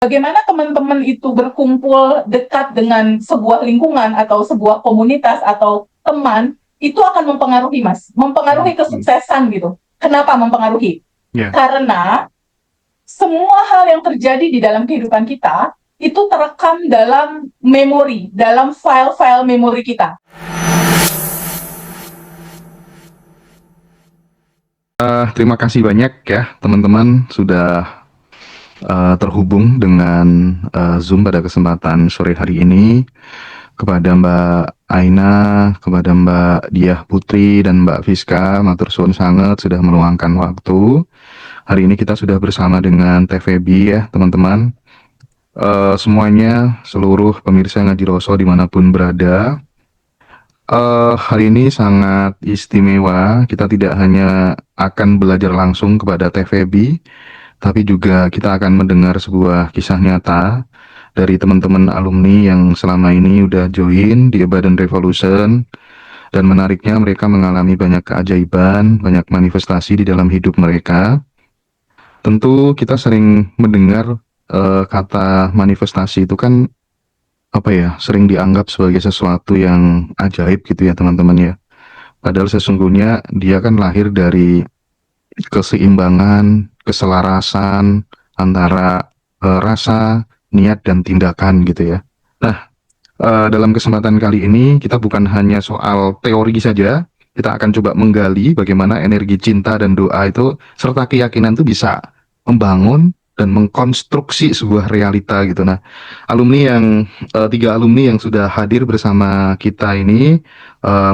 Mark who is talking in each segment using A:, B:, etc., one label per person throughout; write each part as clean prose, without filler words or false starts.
A: bagaimana teman-teman itu berkumpul dekat dengan sebuah lingkungan atau sebuah komunitas atau teman, itu akan mempengaruhi, Mas. Mempengaruhi kesuksesan gitu. Kenapa mempengaruhi?
B: Ya.
A: Karena semua hal yang terjadi di dalam kehidupan kita itu terekam dalam memori, dalam file-file memori kita.
B: Terima kasih banyak ya teman-teman sudah terhubung dengan Zoom pada kesempatan sore hari ini. Kepada Mbak Aina, kepada Mbak Diah Putri dan Mbak Fiska, matur suwun sangat sudah meluangkan waktu. Hari ini kita sudah bersama dengan TVB ya teman-teman. Semuanya, seluruh pemirsa Ngaji Roso dimanapun berada. Hari ini sangat istimewa. Kita tidak hanya akan belajar langsung kepada TVB, tapi juga kita akan mendengar sebuah kisah nyata dari teman-teman alumni yang selama ini udah join di Badan Revolution, dan menariknya mereka mengalami banyak keajaiban, banyak manifestasi di dalam hidup mereka. Tentu kita sering mendengar kata manifestasi itu kan sering dianggap sebagai sesuatu yang ajaib gitu ya teman-teman ya. Padahal sesungguhnya dia kan lahir dari keseimbangan, keselarasan antara rasa, niat, dan tindakan gitu ya. Nah, dalam kesempatan kali ini kita bukan hanya soal teori saja, kita akan coba menggali bagaimana energi cinta dan doa itu serta keyakinan itu bisa membangun dan mengkonstruksi sebuah realita gitu. Nah, tiga alumni yang sudah hadir bersama kita ini,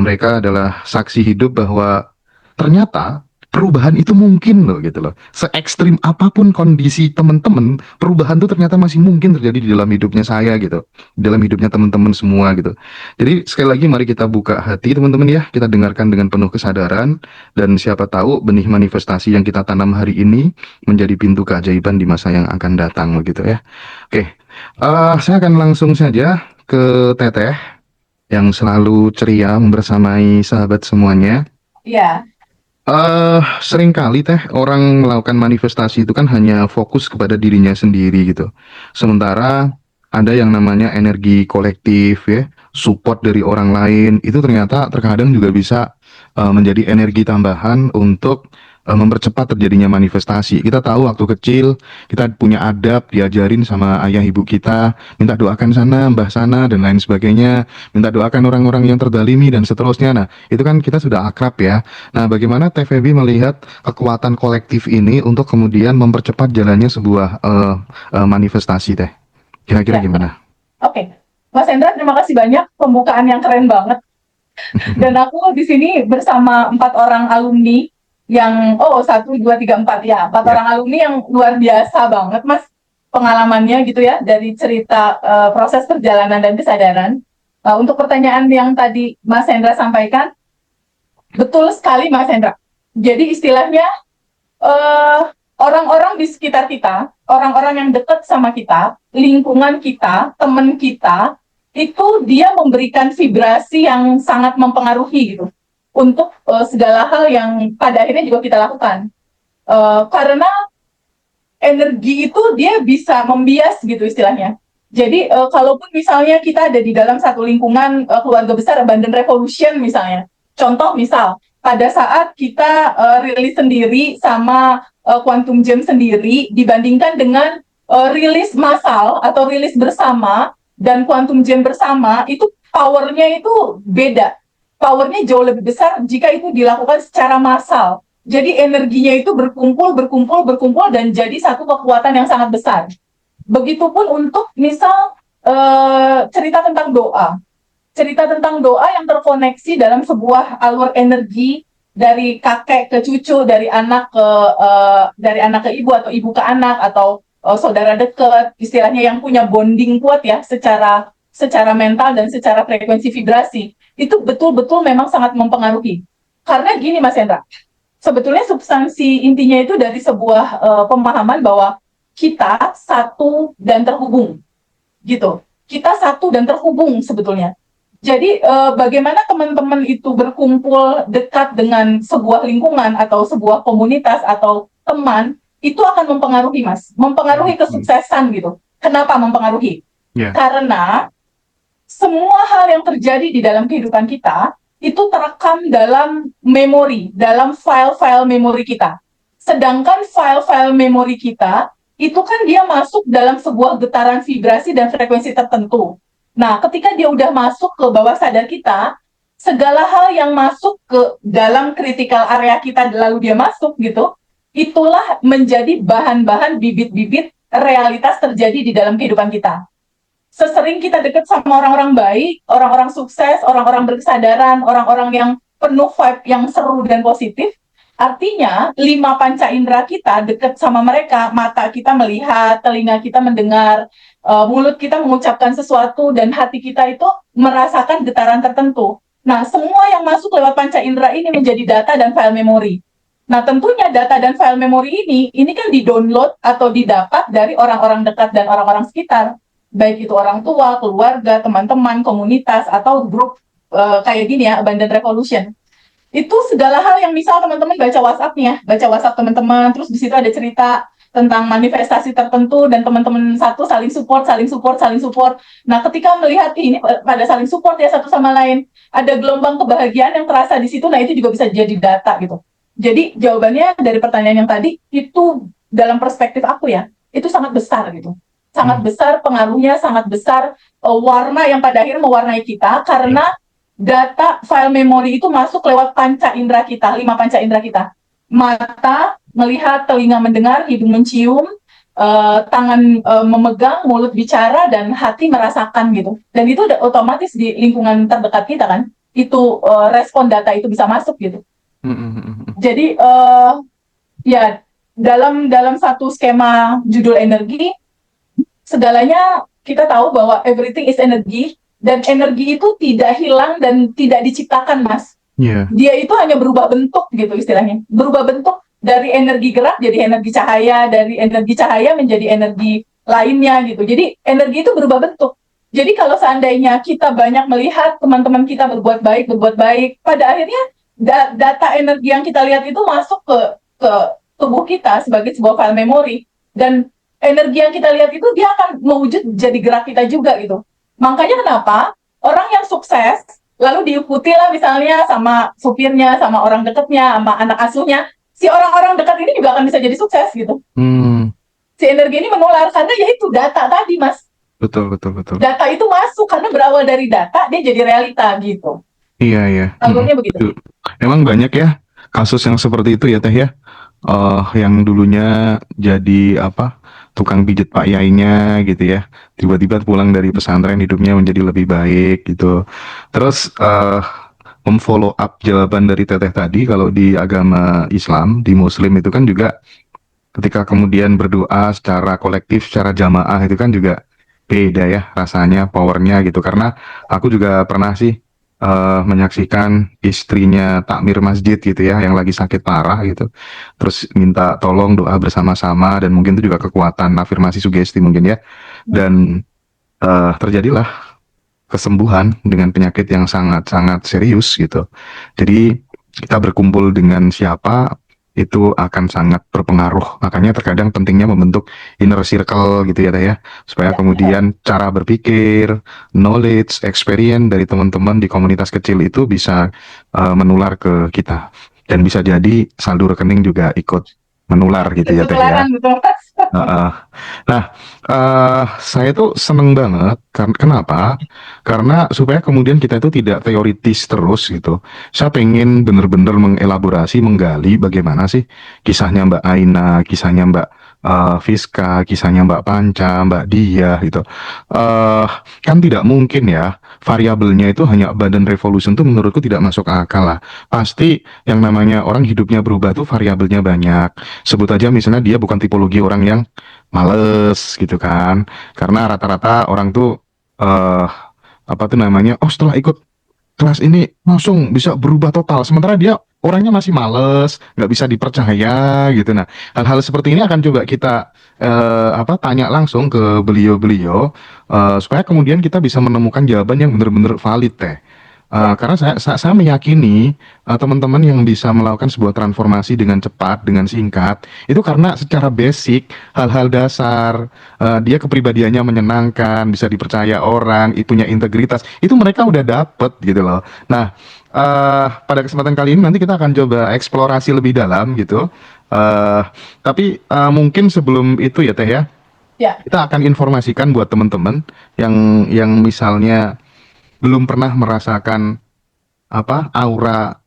B: mereka adalah saksi hidup bahwa ternyata perubahan itu mungkin loh gitu loh. Se-ekstrim apapun kondisi teman-teman, perubahan itu ternyata masih mungkin terjadi di dalam hidupnya saya gitu, di dalam hidupnya teman-teman semua gitu. Jadi sekali lagi mari kita buka hati teman-teman ya, kita dengarkan dengan penuh kesadaran, dan siapa tahu benih manifestasi yang kita tanam hari ini menjadi pintu keajaiban di masa yang akan datang begitu ya. Oke, saya akan langsung saja ke Teteh yang selalu ceria membersamai sahabat semuanya.
A: Ya,
B: Seringkali Teh orang melakukan manifestasi itu kan hanya fokus kepada dirinya sendiri gitu. Sementara ada yang namanya energi kolektif ya, support dari orang lain itu ternyata terkadang juga bisa menjadi energi tambahan untuk mempercepat terjadinya manifestasi. Kita tahu waktu kecil kita punya adab diajarin sama ayah ibu kita, minta doakan sana, mbah sana dan lain sebagainya, minta doakan orang-orang yang terdalimi dan seterusnya. Nah, itu kan kita sudah akrab ya. Nah, bagaimana TVB melihat kekuatan kolektif ini untuk kemudian mempercepat jalannya sebuah manifestasi Teh? Kira-kira
A: ya.
B: gimana?
A: Oke. Mas Hendra, terima kasih banyak pembukaan yang keren banget. Dan aku di sini bersama 4 orang alumni yang, satu, dua, tiga, empat ya, 4 orang alumni yang luar biasa banget, Mas, pengalamannya gitu ya, dari cerita proses perjalanan dan kesadaran. Untuk pertanyaan yang tadi Mas Hendra sampaikan, betul sekali Mas Hendra. Jadi istilahnya eh, orang-orang di sekitar kita, orang-orang yang dekat sama kita, lingkungan kita, teman kita, itu dia memberikan vibrasi yang sangat mempengaruhi gitu untuk segala hal yang pada akhirnya juga kita lakukan. Karena energi itu dia bisa membias gitu istilahnya. Jadi kalaupun misalnya kita ada di dalam satu lingkungan keluarga besar Abundant Revolution misalnya, contoh misal pada saat kita rilis sendiri sama Quantum Gem sendiri dibandingkan dengan rilis massal atau rilis bersama dan Quantum Gem bersama, itu powernya itu beda. Powernya jauh lebih besar jika itu dilakukan secara massal. Jadi energinya itu berkumpul dan jadi satu kekuatan yang sangat besar. Begitupun untuk misal cerita tentang doa. Cerita tentang doa yang terkoneksi dalam sebuah alur energi dari kakek ke cucu, dari anak ke ibu atau ibu ke anak atau saudara dekat, istilahnya yang punya bonding kuat ya secara mental dan secara frekuensi vibrasi. Itu betul-betul memang sangat mempengaruhi. Karena gini Mas Hendra, sebetulnya substansi intinya itu dari sebuah pemahaman bahwa kita satu dan terhubung, gitu. Kita satu dan terhubung sebetulnya. Jadi bagaimana teman-teman itu berkumpul dekat dengan sebuah lingkungan atau sebuah komunitas atau teman, itu akan mempengaruhi Mas, mempengaruhi kesuksesan gitu. Kenapa mempengaruhi?
B: Ya.
A: Karena semua hal yang terjadi di dalam kehidupan kita itu terekam dalam memori, dalam file-file memori kita. Sedangkan file-file memori kita itu kan dia masuk dalam sebuah getaran vibrasi dan frekuensi tertentu. Nah, ketika dia udah masuk ke bawah sadar kita, segala hal yang masuk ke dalam critical area kita lalu dia masuk gitu, itulah menjadi bahan-bahan bibit-bibit realitas terjadi di dalam kehidupan kita. Sesering kita dekat sama orang-orang baik, orang-orang sukses, orang-orang berkesadaran, orang-orang yang penuh vibe yang seru dan positif, artinya 5 panca indera kita dekat sama mereka, mata kita melihat, telinga kita mendengar, mulut kita mengucapkan sesuatu, dan hati kita itu merasakan getaran tertentu. Nah, semua yang masuk lewat panca indera ini menjadi data dan file memori. Nah, tentunya data dan file memori ini kan di-download atau didapat dari orang-orang dekat dan orang-orang sekitar. Baik itu orang tua, keluarga, teman-teman, komunitas, atau grup kayak gini ya, Abundant Revolution. Itu segala hal yang misal teman-teman baca WhatsApp-nya, baca WhatsApp teman-teman, terus di situ ada cerita tentang manifestasi tertentu, dan teman-teman satu saling support, saling support, saling support. Nah, ketika melihat ini pada saling support ya satu sama lain, ada gelombang kebahagiaan yang terasa di situ, nah itu juga bisa jadi data gitu. Jadi jawabannya dari pertanyaan yang tadi, itu dalam perspektif aku ya, itu sangat besar gitu. Sangat besar pengaruhnya, sangat besar warna yang pada akhirnya mewarnai kita, karena data file memori itu masuk lewat panca indera kita, 5 panca indera kita. Mata melihat, telinga mendengar, hidung mencium, tangan memegang, mulut bicara, dan hati merasakan gitu. Dan itu udah otomatis di lingkungan terdekat kita kan, itu respon data itu bisa masuk gitu. Jadi ya dalam satu skema judul energi, segalanya kita tahu bahwa everything is energy, dan energi itu tidak hilang dan tidak diciptakan, Mas.
B: Yeah.
A: Dia itu hanya berubah bentuk gitu istilahnya. Berubah bentuk dari energi gerak jadi energi cahaya, dari energi cahaya menjadi energi lainnya gitu. Jadi energi itu berubah bentuk. Jadi kalau seandainya kita banyak melihat teman-teman kita berbuat baik, pada akhirnya data energi yang kita lihat itu masuk ke tubuh kita sebagai sebuah file memori, dan energi yang kita lihat itu dia akan mewujud jadi gerak kita juga gitu. Makanya kenapa orang yang sukses lalu diikuti lah misalnya sama supirnya, sama orang dekatnya, sama anak asuhnya, si orang-orang dekat ini juga akan bisa jadi sukses gitu. Si energi ini menular karena ya itu data tadi, Mas.
B: Betul.
A: Data itu masuk karena berawal dari data, dia jadi realita gitu.
B: Iya.
A: Alurnya begitu.
B: Emang banyak ya kasus yang seperti itu ya Teh ya. Yang dulunya jadi tukang pijit Pak Yainya gitu ya, tiba-tiba pulang dari pesantren hidupnya menjadi lebih baik gitu. Terus memfollow up jawaban dari Teteh tadi, kalau di agama Islam, di Muslim itu kan juga ketika kemudian berdoa secara kolektif, secara jamaah itu kan juga beda ya rasanya, powernya gitu. Karena aku juga pernah sih menyaksikan istrinya takmir masjid gitu ya, yang lagi sakit parah gitu, terus minta tolong doa bersama-sama, dan mungkin itu juga kekuatan afirmasi sugesti mungkin ya, dan terjadilah kesembuhan dengan penyakit yang sangat-sangat serius gitu. Jadi kita berkumpul dengan siapa itu akan sangat berpengaruh. Makanya terkadang pentingnya membentuk inner circle gitu ya Teh ya, supaya kemudian cara berpikir, knowledge, experience dari teman-teman di komunitas kecil itu bisa menular ke kita, dan bisa jadi saldo rekening juga ikut menular gitu ya Teh ya. Nah, saya tuh seneng banget. Kenapa? Karena supaya kemudian kita itu tidak teoritis terus gitu. Saya pengen bener-bener mengelaborasi, menggali bagaimana sih kisahnya Mbak Aina, kisahnya Mbak Fiska, kisahnya Mbak Panca, Mbak Dia gitu. Kan tidak mungkin ya variabelnya itu hanya Abundant Revolution, tuh menurutku tidak masuk akal lah. Pasti yang namanya orang hidupnya berubah tuh variabelnya banyak. Sebut aja misalnya dia bukan tipologi orang yang males gitu kan, karena rata-rata orang tuh setelah ikut kelas ini langsung bisa berubah total, sementara dia orangnya masih males, nggak bisa dipercaya gitu. Nah, hal-hal seperti ini akan coba kita tanya langsung ke beliau-beliau, supaya kemudian kita bisa menemukan jawaban yang benar-benar valid Teh. Karena saya meyakini teman-teman yang bisa melakukan sebuah transformasi dengan cepat, dengan singkat, itu karena secara basic, hal-hal dasar, dia kepribadiannya menyenangkan, bisa dipercaya orang, punya integritas, itu mereka udah dapet gitu loh. Nah, pada kesempatan kali ini nanti kita akan coba eksplorasi lebih dalam gitu. Tapi mungkin sebelum itu ya Teh ya,
A: Ya,
B: kita akan informasikan buat teman-teman yang misalnya belum pernah merasakan apa aura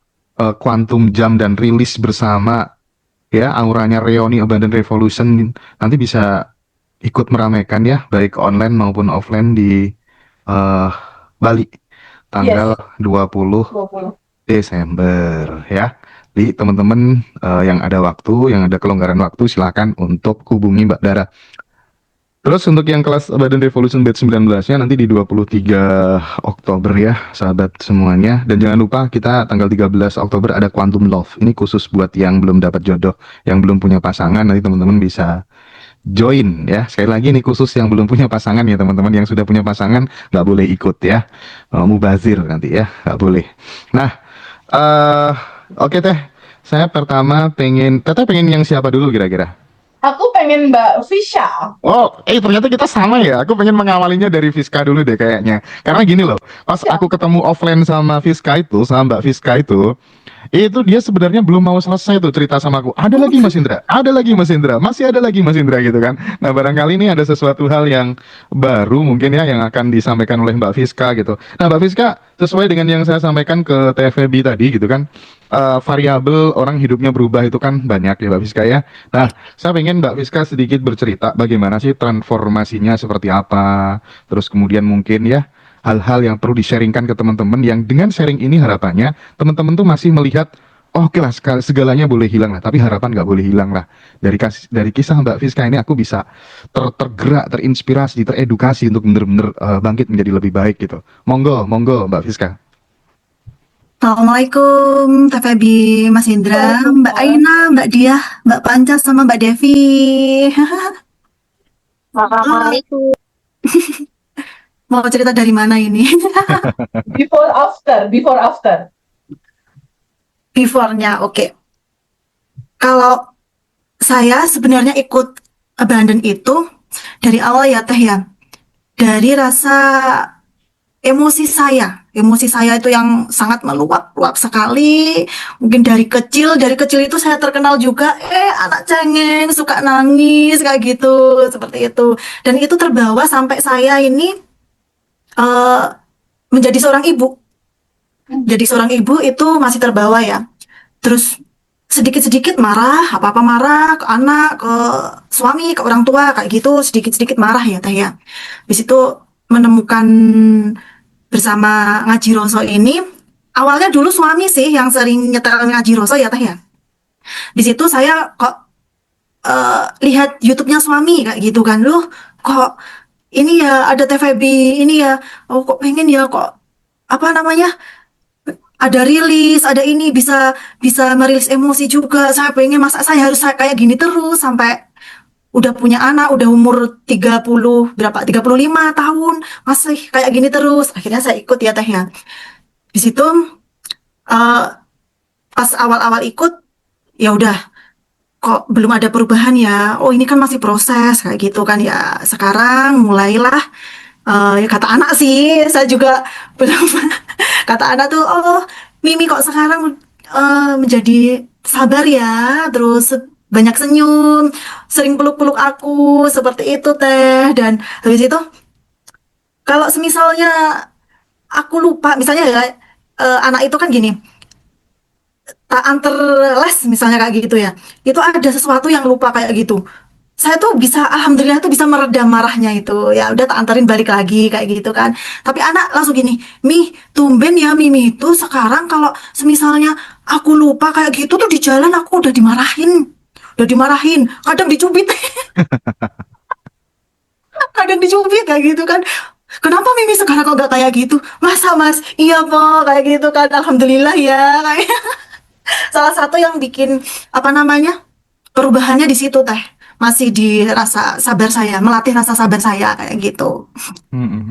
B: Quantum Jump dan rilis bersama ya auranya Reoni Abundant Revolution, nanti bisa ikut meramaikan ya baik online maupun offline di eh, Bali tanggal
A: yes,
B: 20
A: 20.
B: Desember ya. Jadi teman-teman yang ada waktu, yang ada kelonggaran waktu, silakan untuk hubungi Mbak Dara. Terus untuk yang kelas Badan Revolution Batch 19-nya nanti di 23 Oktober ya, sahabat semuanya. Dan jangan lupa kita tanggal 13 Oktober ada Quantum Love. Ini khusus buat yang belum dapat jodoh, yang belum punya pasangan, nanti teman-teman bisa join ya. Sekali lagi ini khusus yang belum punya pasangan ya teman-teman. Yang sudah punya pasangan nggak boleh ikut ya. Mubazir nanti ya, nggak boleh. Nah, oke Teh. Saya pertama Teteh pengen yang siapa dulu kira-kira?
A: Aku pengen Mbak Fisha.
B: Oh, ternyata kita sama ya. Aku pengen mengawalinya dari Fiska dulu deh kayaknya. Karena gini loh, pas
A: Ya,
B: aku ketemu offline sama Fiska itu, sama Mbak Fiska itu dia sebenarnya belum mau selesai tuh cerita sama aku. Ada lagi Mas Indra, ada lagi Mas Indra, masih ada lagi Mas Indra gitu kan. Nah, barangkali ini ada sesuatu hal yang baru mungkin ya yang akan disampaikan oleh Mbak Fiska gitu. Nah, Mbak Fiska, sesuai dengan yang saya sampaikan ke TFB tadi gitu kan, variabel orang hidupnya berubah itu kan banyak ya Mbak Fiska ya. Nah, saya pengen Mbak Fiska sedikit bercerita bagaimana sih transformasinya seperti apa, terus kemudian mungkin ya hal-hal yang perlu di-sharingkan ke teman-teman yang dengan sharing ini harapannya teman-teman tuh masih melihat oh, oke lah segalanya boleh hilang lah tapi harapan nggak boleh hilang lah dari kisah Mbak Fiska ini aku bisa tergerak terinspirasi teredukasi untuk bener-bener bangkit menjadi lebih baik gitu. Monggo monggo Mbak Fiska.
C: Assalamualaikum, Teh Febi, Mas Indra, Mbak
A: Waalaikumsalam.
C: Aina, Mbak Diah, Mbak Panca, sama Mbak Devi. Eh,
D: Assalamualaikum.
C: Mau cerita dari mana ini?
A: Before after, before after.
C: Before-nya, oke. Kalau saya sebenarnya ikut abandon itu dari awal ya Teh ya. Dari rasa emosi saya. Emosi saya itu yang sangat meluap-luap sekali. Mungkin dari kecil itu saya terkenal juga, anak cengeng, suka nangis, kayak gitu, seperti itu. Dan itu terbawa sampai saya ini eh, menjadi seorang ibu. Jadi seorang ibu itu masih terbawa ya. Terus sedikit-sedikit marah, apa-apa marah ke anak, ke suami, ke orang tua, kayak gitu, sedikit-sedikit marah ya Teh ya. Di situ menemukan bersama Ngaji Roso ini, awalnya dulu suami sih yang sering nyetel Ngaji Roso ya Teh ya. Di situ saya kok lihat YouTube-nya suami kayak gitu kan, loh kok ini ya ada TVB ini ya, oh kok pengen ya kok apa namanya ada rilis, ada ini bisa bisa merilis emosi juga. Saya pengen masa saya harus kayak gini terus sampai udah punya anak, udah umur 30 berapa 35 tahun masih kayak gini terus. Akhirnya saya ikut ya Teh ya. Di situ eh, pas awal-awal ikut ya udah kok belum ada perubahan ya. Oh ini kan masih proses kayak gitu kan ya. Sekarang mulailah ya kata anak sih, saya juga belum kata anak tuh, oh Mimi kok sekarang menjadi sabar ya, terus banyak senyum, sering peluk-peluk aku, seperti itu Teh. Dan habis itu kalau semisalnya aku lupa, misalnya ya anak itu kan gini, tak antar les misalnya kayak gitu ya, itu ada sesuatu yang lupa kayak gitu. Saya tuh bisa, alhamdulillah tuh bisa meredam marahnya itu. Ya udah tak anterin balik lagi kayak gitu kan. Tapi anak langsung gini, Mi, tumben ya Mimi itu sekarang kalau semisalnya aku lupa kayak gitu tuh di jalan aku udah dimarahin. Udah dimarahin, kadang dicubit, kadang dicubit kayak gitu kan. Kenapa Mimi sekarang kok gak kayak gitu? Masa Mas? Iya po, kayak gitu kan. Alhamdulillah ya. Kayak salah satu yang bikin apa namanya perubahannya di situ Teh. masih dirasa sabar saya, melatih rasa sabar saya kayak gitu.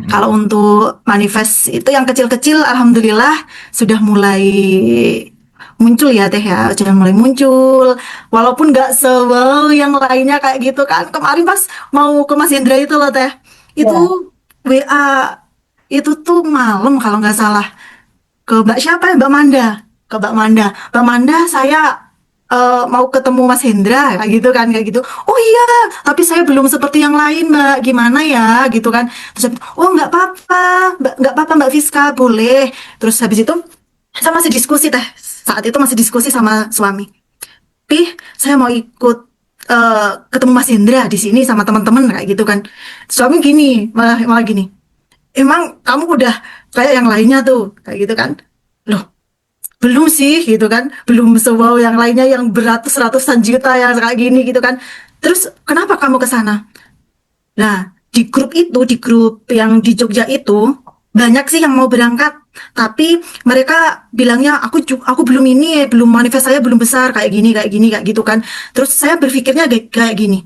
C: Kalau untuk manifest itu yang kecil-kecil, alhamdulillah sudah mulai muncul ya Teh ya, sudah mulai muncul. Walaupun nggak se-wow yang lainnya kayak gitu kan. Kemarin pas mau ke Mas Hendra itu loh Teh, itu
A: Ya.
C: WA itu tuh malam kalau nggak salah ke Mbak siapa ya, Mbak Manda, ke Mbak Manda. Mbak Manda, saya mau ketemu Mas Hendra kayak gitu kan, kayak gitu. Oh iya, tapi saya belum seperti yang lain Mbak, gimana ya gitu kan. Terus saya, oh nggak apa-apa Mbak, nggak apa-apa Mbak Fiska, boleh. Terus habis itu saya masih diskusi Teh, saat itu masih diskusi sama suami. Pih, saya mau ikut ketemu Mas Hendra di sini sama teman-teman kayak gitu kan. Suami gini, malah malah gini. Emang kamu udah kayak yang lainnya tuh, kayak gitu kan? Loh, belum sih gitu kan, belum sewow yang lainnya yang beratus-ratusan juta yang kayak gini gitu kan. Terus kenapa kamu ke sana? Nah, di grup itu, di grup yang di Jogja itu banyak sih yang mau berangkat, tapi mereka bilangnya aku belum ini, belum manifest saya belum besar kayak gini, kayak gini, kayak gitu kan. Terus saya berpikirnya kayak gini.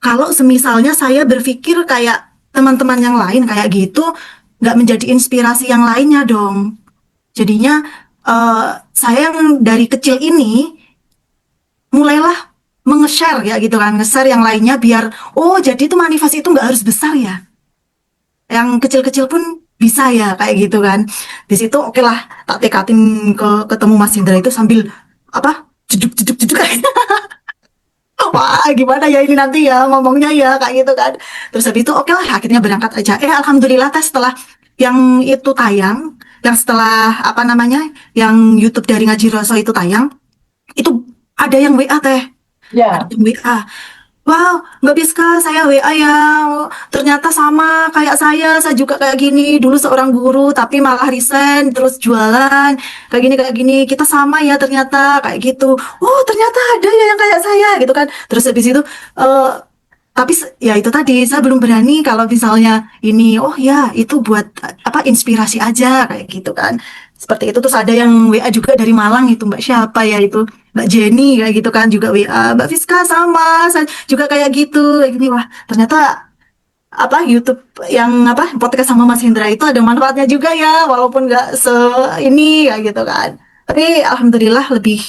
C: Kalau semisalnya saya berpikir kayak teman-teman yang lain kayak gitu, nggak menjadi inspirasi yang lainnya dong. Jadinya saya yang dari kecil ini mulailah menge-share ya gitu kan, nge-share yang lainnya biar oh jadi itu manifest itu nggak harus besar ya, yang kecil-kecil pun bisa ya kayak gitu kan. Di situ oke lah tak tekatin ke ketemu Mas Indra itu sambil apa jeduk-jeduk kayak wah gimana ya ini nanti ya ngomongnya ya kayak gitu kan. Terus habis itu oke lah akhirnya berangkat aja. Alhamdulillah Teh, setelah yang itu tayang, yang setelah apa namanya yang YouTube dari Ngaji Roso itu tayang, itu ada yang WA Teh,
A: Ya.
C: WA. Wow, Mbak Biska, saya WA ya. Ternyata sama kayak saya juga kayak gini. Dulu seorang guru, tapi malah resign, terus jualan. Kayak gini. Kita sama ya ternyata, kayak gitu. Oh, ternyata ada ya yang kayak saya, gitu kan. Terus habis itu, eh tapi ya itu tadi, saya belum berani kalau misalnya ini, oh ya, itu buat apa inspirasi aja, kayak gitu kan. Seperti itu. Terus ada yang WA juga dari Malang itu, Mbak siapa ya itu? Mbak Jenny kayak gitu kan juga WA, Mbak Fiska sama, saya juga kayak gitu, kayak gini. Wah, ternyata apa YouTube yang apa podcast sama Mas Hendra itu ada manfaatnya juga ya, walaupun nggak se ini kayak gitu kan. Tapi alhamdulillah lebih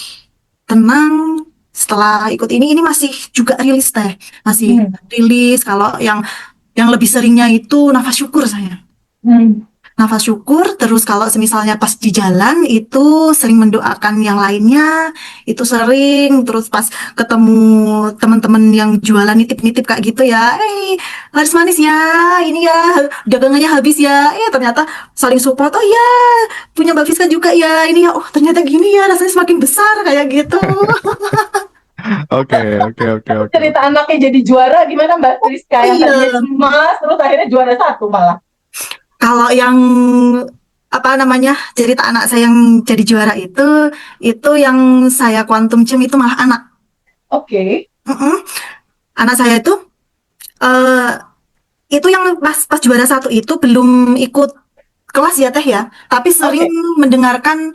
C: tenang setelah ikut ini masih juga rilis Teh, masih
A: Hmm.
C: rilis. Kalau yang lebih seringnya itu nafas syukur saya.
A: Hmm.
C: Nafas syukur, terus kalau misalnya pas di jalan itu sering mendoakan yang lainnya, itu sering, terus pas ketemu teman-teman yang jualan nitip-nitip kayak gitu ya, laris manis ya, ini ya, dagangannya habis ya, ternyata saling support, oh ya, punya Mbak Fiska juga ya, ini ya, oh ternyata gini ya, rasanya semakin besar kayak gitu.
B: Oke.
A: Cerita anaknya jadi juara gimana Mbak Rizka yang
C: Iya.
A: tadinya cemas terus akhirnya juara 1 malah.
C: Kalau yang apa namanya cerita anak saya yang jadi juara itu yang saya quantum gem itu malah anak.
A: Oke.
C: Mm-mm. Anak saya eh itu yang pas juara 1 itu belum ikut kelas ya Teh ya, tapi sering mendengarkan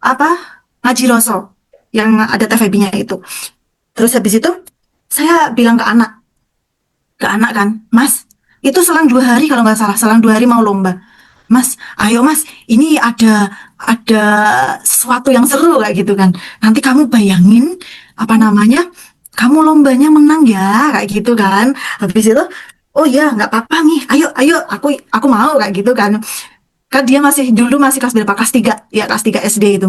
C: apa ngaji Roso yang ada TVB-nya itu. Terus habis itu saya bilang ke anak kan, Mas, itu selang 2 hari kalau nggak salah, selang 2 hari mau lomba. Mas, ayo Mas, ini ada sesuatu yang seru kayak gitu kan. Nanti kamu bayangin apa namanya, kamu lombanya menang ya kayak gitu kan. Habis itu, oh ya nggak apa-apa nih, ayo aku mau kayak gitu kan. Kan dia dulu masih kelas berapa? Kelas 3 ya, kelas 3 SD itu.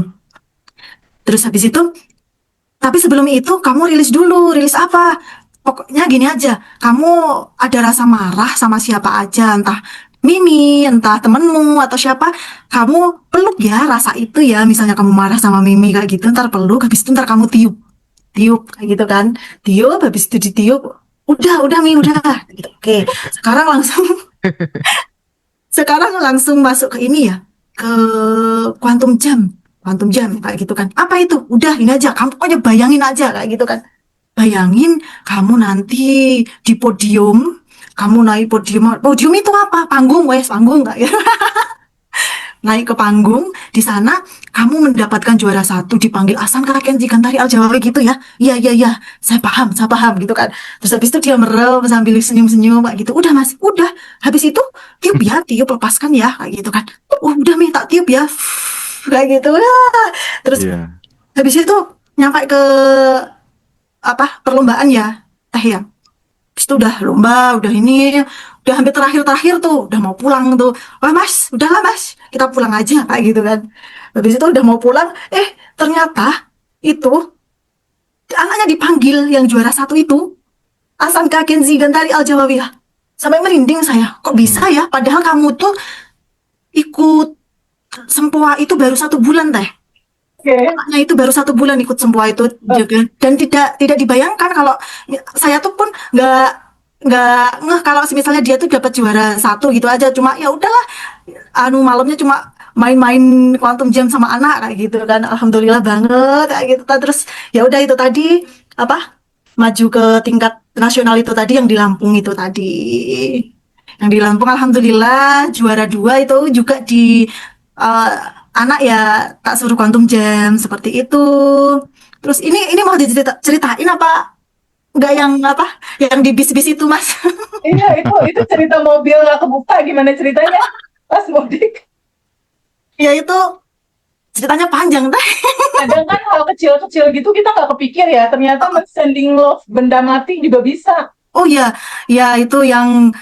C: Terus habis itu, tapi sebelum itu kamu rilis dulu, rilis apa? Pokoknya gini aja, kamu ada rasa marah sama siapa aja, entah Mimi, entah temenmu atau siapa, kamu peluk ya rasa itu ya. Misalnya kamu marah sama Mimi kayak gitu, ntar peluk, habis itu ntar kamu tiup kayak gitu kan. Tiup, habis itu ditiup, udah Mi, udah. Gitu. Oke, sekarang langsung masuk ke ini ya, ke quantum jam kayak gitu kan. Apa itu? Udah ini aja, kamu pokoknya bayangin aja kayak gitu kan. Bayangin kamu nanti di podium, kamu naik podium. Podium itu apa? Panggung, panggung nggak ya? Naik ke panggung, di sana kamu mendapatkan juara 1, dipanggil Hasan Kenzi Gantari Al-Jawawi gitu ya. Iya, iya, iya, saya paham gitu kan. Terus habis itu dia merem sambil senyum-senyum kayak gitu. Udah mas, udah. Habis itu tiup ya, tiup lepaskan ya kayak gitu kan. Udah minta tiup ya, kayak gitu ya. Terus
B: Iya.
C: habis itu nyampe ke perlombaan ya, teh ya. Habis itu udah lomba, udah ini, udah hampir terakhir-terakhir tuh, udah mau pulang tuh. Wah mas, udahlah mas, kita pulang aja kayak gitu kan. Habis itu udah mau pulang, ternyata itu anaknya dipanggil yang juara 1 itu, Hasan Kenzi Gantari Al-Jawawiyah. Sampai merinding saya, kok bisa
B: Hmm.
C: ya? Padahal kamu tuh ikut Sempoa itu baru 1 bulan teh.
A: Oke.
C: Anaknya itu baru 1 bulan ikut Sempoa itu juga. Dan tidak dibayangkan kalau saya tuh pun nggak ngeh kalau misalnya dia tuh dapat juara 1 gitu aja. Cuma ya udahlah, malamnya cuma main-main Quantum Jam sama anak kayak gitu kan. Alhamdulillah banget kayak gitu. Terus ya udah itu tadi maju ke tingkat nasional itu tadi yang di Lampung itu tadi. Yang di Lampung alhamdulillah juara 2 itu juga di eh, anak ya tak suruh Quantum Jam seperti itu. Terus ini mau diceritain apa enggak yang di bis-bis itu Mas?
A: Iya, itu cerita mobil nggak kebuka, gimana ceritanya pas mudik?
C: Ya itu ceritanya panjang teh.
A: Kadang kan hal kecil-kecil gitu kita nggak kepikir ya, ternyata sending love benda mati juga bisa.
C: Oh ya, ya itu yang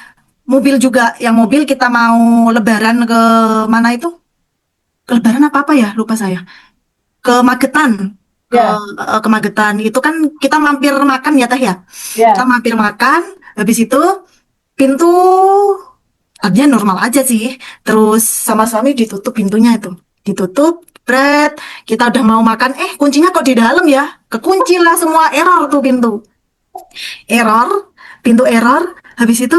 C: mobil juga, yang mobil kita mau lebaran ke mana itu? Ke lebaran apa ya? Lupa saya. Ke Magetan.
A: Ya,
C: Ke Magetan. Itu kan kita mampir makan ya Teh ya. Kita
A: ya.
C: mampir makan, habis itu pintu artinya normal aja sih. Terus sama suami ditutup pintunya itu. Ditutup, Bret. Kita udah mau makan, kuncinya kok di dalam ya? Kekunci lah semua, error tuh pintu. Error, pintu error. Habis itu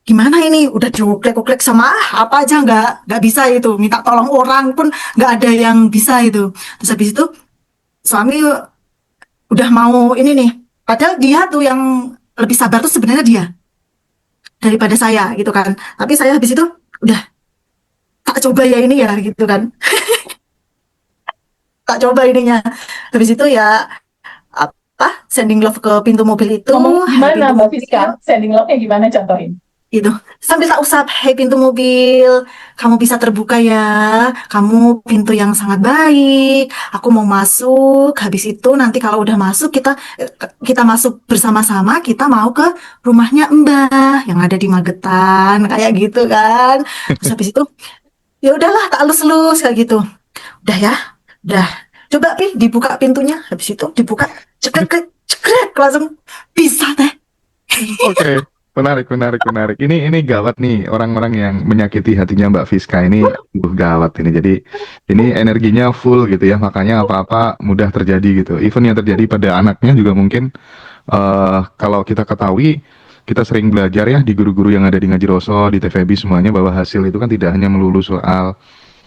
C: gimana ini? Udah dioklek-oklek sama apa aja nggak bisa itu. Minta tolong orang pun nggak ada yang bisa itu. Terus habis itu suami udah mau ini nih. Padahal dia tuh yang lebih sabar tuh sebenarnya dia daripada saya gitu kan. Tapi saya habis itu udah tak coba ya ini ya gitu kan. Tak coba ininya. Habis itu ya sending love ke pintu mobil itu.
A: Ngomong gimana
C: Pintu
A: Mbak
C: mobil
A: Fiska? Sending love-nya gimana, contohin?
C: gitu. Sambil tak usap, "Hei pintu mobil, kamu bisa terbuka ya. Kamu pintu yang sangat baik. Aku mau masuk. Habis itu nanti kalau udah masuk kita masuk bersama-sama. Kita mau ke rumahnya Mbah yang ada di Magetan kayak gitu kan. Terus habis itu ya udahlah tak elus-elus kayak gitu. Udah ya, udah. Coba Pi dibuka pintunya. Habis itu dibuka, cekrek cekrek langsung bisa teh.
B: Oke, menarik. Ini gawat nih orang-orang yang menyakiti hatinya Mbak Fiska ini, gawat ini. Jadi ini energinya full gitu ya, makanya apa-apa mudah terjadi gitu. Even yang terjadi pada anaknya juga mungkin kalau kita ketahui, kita sering belajar ya di guru-guru yang ada di Ngaji Roso, di TVB semuanya bahwa hasil itu kan tidak hanya melulu soal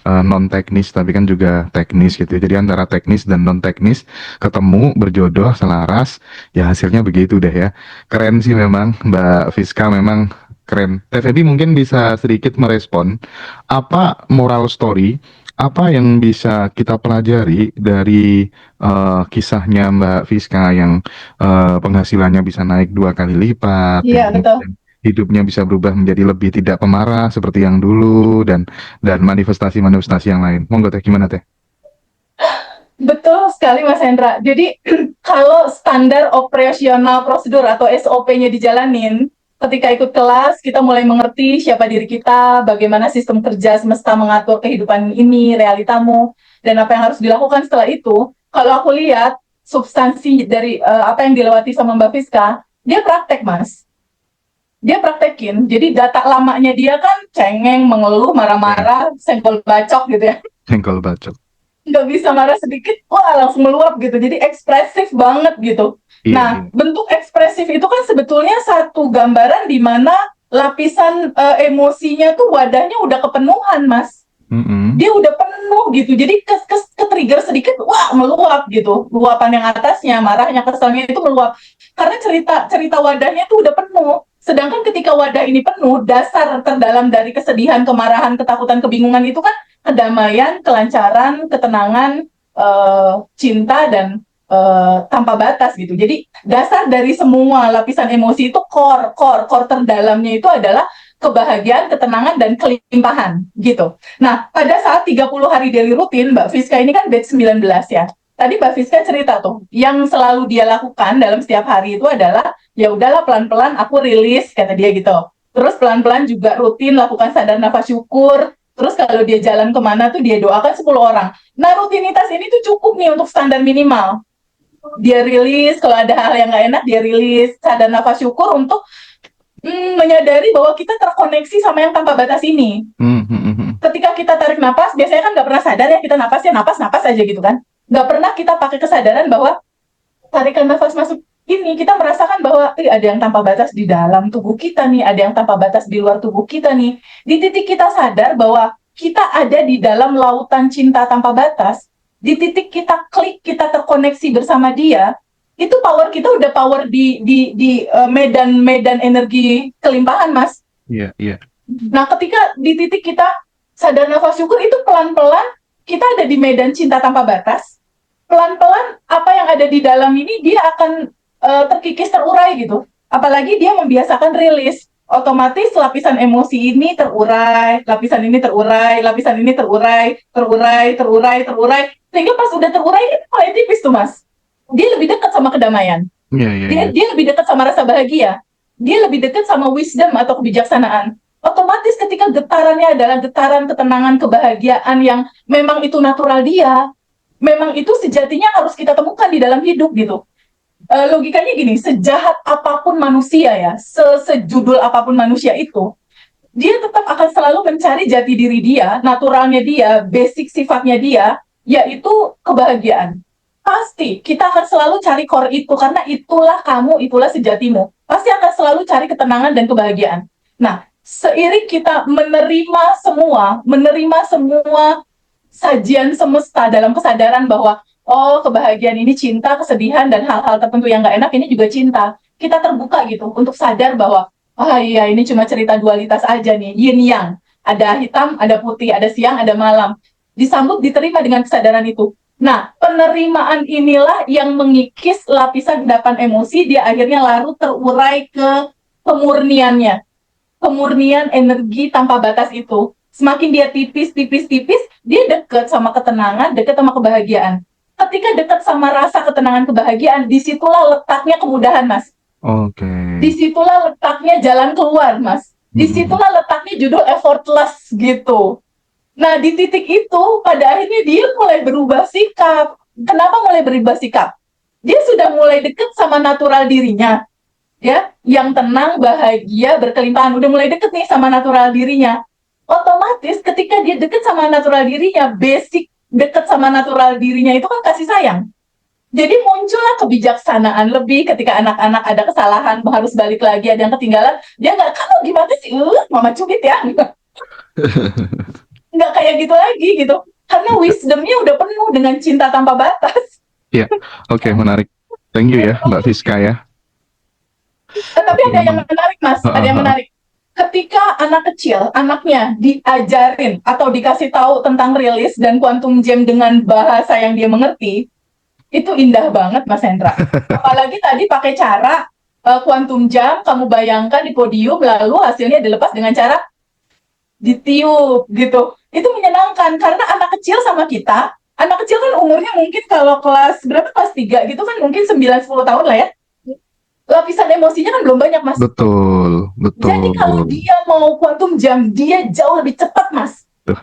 B: non teknis tapi kan juga teknis gitu. Jadi antara teknis dan non teknis ketemu berjodoh selaras ya hasilnya begitu deh ya. Keren sih memang Mbak Fiska, memang keren. TVB mungkin bisa sedikit merespon apa moral story, apa yang bisa kita pelajari dari kisahnya Mbak Fiska yang penghasilannya bisa naik 2 kali lipat,
A: Iya,
B: yang
A: betul.
B: hidupnya bisa berubah menjadi lebih tidak pemarah seperti yang dulu, dan manifestasi-manifestasi yang lain. Monggo Teh, gimana Teh?
A: Betul sekali Mas Hendra. Jadi kalau standar operasional prosedur atau SOP-nya dijalanin, ketika ikut kelas kita mulai mengerti siapa diri kita, bagaimana sistem kerja semesta mengatur kehidupan ini, realitamu, dan apa yang harus dilakukan setelah itu. Kalau aku lihat substansi dari apa yang dilewati sama Mbak Fiska, dia praktek Mas. Dia praktekin. Jadi data lamanya dia kan cengeng, mengeluh, marah-marah, senggol bacok gitu ya.
B: Jengkol bacot.
A: Nggak bisa marah sedikit, wah langsung meluap gitu. Jadi ekspresif banget gitu.
B: Iya,
A: Nah,
B: iya.
A: bentuk ekspresif itu kan sebetulnya satu gambaran di mana lapisan emosinya tuh wadahnya udah kepenuhan, Mas.
B: Mm-mm.
A: Dia udah penuh gitu. Jadi ke-trigger sedikit, wah meluap gitu. Luapan yang atasnya, marahnya, keselnya itu meluap. Karena cerita wadahnya tuh udah penuh. Sedangkan ketika wadah ini penuh, dasar terdalam dari kesedihan, kemarahan, ketakutan, kebingungan itu kan kedamaian, kelancaran, ketenangan, cinta, dan tanpa batas gitu. Jadi dasar dari semua lapisan emosi itu core terdalamnya itu adalah kebahagiaan, ketenangan, dan kelimpahan gitu. Nah, pada saat 30 hari daily rutin, Mbak Fiska ini kan batch 19 ya. Tadi Mbak Fiska cerita tuh, yang selalu dia lakukan dalam setiap hari itu adalah, ya udahlah pelan-pelan aku rilis, kata dia gitu. Terus pelan-pelan juga rutin lakukan sadar nafas syukur. Terus kalau dia jalan kemana tuh dia doakan 10 orang. Nah, rutinitas ini tuh cukup nih untuk standar minimal. Dia rilis, kalau ada hal yang nggak enak, dia rilis. Sadar nafas syukur untuk menyadari bahwa kita terkoneksi sama yang tanpa batas ini. Ketika kita tarik napas, biasanya kan nggak pernah sadar ya, kita napasnya napas aja gitu kan. Nggak pernah kita pakai kesadaran bahwa tarikan nafas masuk ini, kita merasakan bahwa ada yang tanpa batas di dalam tubuh kita nih, ada yang tanpa batas di luar tubuh kita nih. Di titik kita sadar bahwa kita ada di dalam lautan cinta tanpa batas, di titik kita klik, kita terkoneksi bersama dia, itu power kita udah power di medan energi kelimpahan, Mas.
B: Iya, iya.
A: Nah, ketika di titik kita sadar nafas syukur, itu pelan-pelan kita ada di medan cinta tanpa batas. Pelan-pelan apa yang ada di dalam ini dia akan terkikis, terurai gitu. Apalagi dia membiasakan rilis. Otomatis lapisan emosi ini terurai, lapisan ini terurai, lapisan ini terurai. Sehingga pas udah terurai, itu mulai tipis tuh, Mas. Dia lebih dekat sama kedamaian. Dia lebih dekat sama rasa bahagia. Dia lebih dekat sama wisdom atau kebijaksanaan. Otomatis ketika getarannya adalah getaran ketenangan, kebahagiaan yang memang itu natural dia, memang itu sejatinya harus kita temukan di dalam hidup gitu. Logikanya gini, sejahat apapun manusia ya, sejudul apapun manusia itu, dia tetap akan selalu mencari jati diri dia, naturalnya dia, basic sifatnya dia, yaitu kebahagiaan. Pasti kita akan selalu cari core itu, karena itulah kamu, itulah sejatimu. Pasti akan selalu cari ketenangan dan kebahagiaan. Nah, seiring kita menerima semua sajian semesta dalam kesadaran bahwa oh, kebahagiaan ini cinta, kesedihan, dan hal-hal tertentu yang nggak enak ini juga cinta. Kita terbuka gitu untuk sadar bahwa iya ini cuma cerita dualitas aja nih, yin yang. Ada hitam, ada putih, ada siang, ada malam. Disambut, diterima dengan kesadaran itu. Nah, penerimaan inilah yang mengikis lapisan endapan emosi, dia akhirnya larut terurai ke pemurniannya. Pemurnian energi tanpa batas itu. Semakin dia tipis, dia dekat sama ketenangan, dekat sama kebahagiaan. Ketika dekat sama rasa ketenangan, kebahagiaan, disitulah letaknya kemudahan, Mas.
B: Oke.
A: Disitulah letaknya jalan keluar, Mas. Disitulah letaknya judul effortless gitu. Nah, di titik itu, pada akhirnya dia mulai berubah sikap. Kenapa mulai berubah sikap? Dia sudah mulai dekat sama natural dirinya. Ya, yang tenang, bahagia, berkelimpahan. Udah mulai deket nih sama natural dirinya. Otomatis ketika dia deket sama natural dirinya, basic deket sama natural dirinya itu kan kasih sayang. Jadi muncullah kebijaksanaan lebih ketika anak-anak ada kesalahan, harus balik lagi, ada yang ketinggalan. Dia nggak, kamu gimana sih? Mama cubit ya. Nggak kayak gitu lagi gitu. Karena wisdomnya udah penuh dengan cinta tanpa batas.
B: Iya, oke, menarik. Thank you ya, Mbak Fiska ya.
A: Tapi ada yang menarik, Mas. Ada yang menarik. Ketika anak kecil, anaknya diajarin atau dikasih tahu tentang rilis dan quantum jam dengan bahasa yang dia mengerti, itu indah banget, Mas Hendra. Apalagi tadi pakai cara quantum jam, kamu bayangkan di podium, lalu hasilnya dilepas dengan cara ditiup gitu. Itu menyenangkan karena anak kecil sama kita, anak kecil kan umurnya mungkin kalau kelas berapa, kelas 3 gitu kan mungkin 9-10 tahun lah ya. Lapisan emosinya kan belum banyak, Mas.
B: Betul.
A: Jadi kalau dia mau quantum jam, dia jauh lebih cepat, Mas.
B: Tuh.